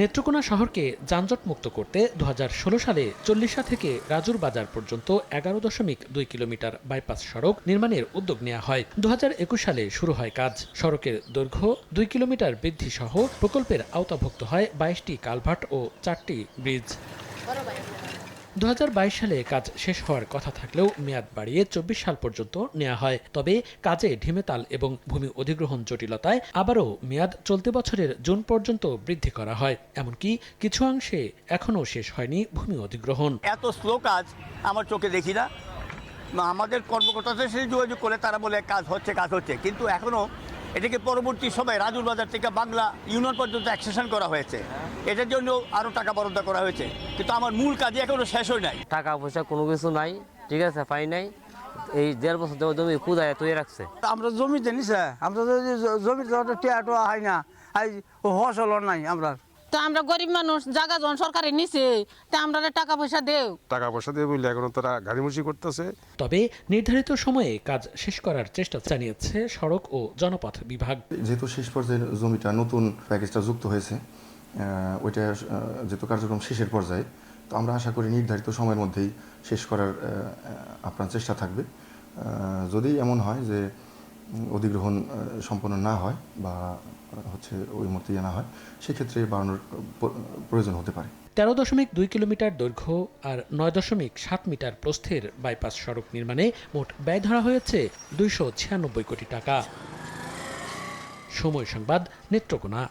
নেত্রকোনা শহরকে যানজটমুক্ত করতে 2016 সালে চল্লিশা থেকে রাজুর বাজার পর্যন্ত 11.2 কিলোমিটার বাইপাস সড়ক নির্মাণের উদ্যোগ নেওয়া হয়। 2021 সালে শুরু হয় কাজ। সড়কের দৈর্ঘ্য 2 কিলোমিটার বৃদ্ধি সহ প্রকল্পের আওতাভুক্ত হয় 22টি কালভার্ট ও 4টি ব্রিজ। 2022 সালে কাজ শেষ হওয়ার কথা থাকলেও মেয়াদ বাড়িয়ে 24 সাল পর্যন্ত নেওয়া হয়। তবে কাজে ঢিমেতাল এবং ভূমি অধিগ্রহণ জটিলতায় আবারও মেয়াদ চলতি বছরের জুন পর্যন্ত বৃদ্ধি করা হয়। এমনকি কিছু অংশে এখনও শেষ হয়নি ভূমি অধিগ্রহণ। এত স্লো কাজ আমার চোখে দেখি না। আমাদের কর্মকর্তাদের সাথে যোগাযোগ করে তারা বলে কাজ হচ্ছে, কিন্তু এখনও এটাকে পরবর্তী সময় রাজুর বাজার থেকে বাংলা ইউনিয়ন পর্যন্ত এক্সটেনশন করা হয়েছে। এটার জন্য আরও টাকা বরাদ্দ করা হয়েছে, কিন্তু আমার মূল কাজই এখনও শেষ হয় নাই। টাকা পয়সা কোনো কিছু নাই, ঠিক আছে, পাই নাই। এই 1.5 বছর ধরে জমি কুদায় তৈরি রাখছে। আমরা জমিতে নিছে, আমরা জমিতে টিয়াটো হয় না, ফসল নাই। তো আমরা গরিব মানুষ, জায়গা যখন সরকারে নিছে তা আমরা টাকা পয়সা দিয়ে বললে এখন তারা গাড়িমুচি করতেছে। তবে নির্ধারিত সময়ে কাজ শেষ করার চেষ্টা জানিয়েছে সড়ক ও জনপথ বিভাগ। যেহেতু শেষ পর্যায়ে জমিটা নতুন প্যাকেজটা যুক্ত হয়েছে, ওইটা যেহেতু কার্যক্রম শেষের পর্যায়ে, তো আমরা আশা করি নির্ধারিত সময়ের মধ্যেই শেষ করার আপনার চেষ্টা থাকবে। যদি এমন হয় যে অধিগ্রহণ সম্পন্ন না হয় বা ওই মুহূর্তে না হয়, সেক্ষেত্রে বাড়ানোর প্রয়োজন হতে পারে। 13.2 কিলোমিটার দৈর্ঘ্য আর 9.7 মিটার প্রস্থের বাইপাস সড়ক নির্মাণে মোট ব্যয় ধরা হয়েছে 296 কোটি টাকা। সময় সংবাদ, নেত্রকোনা।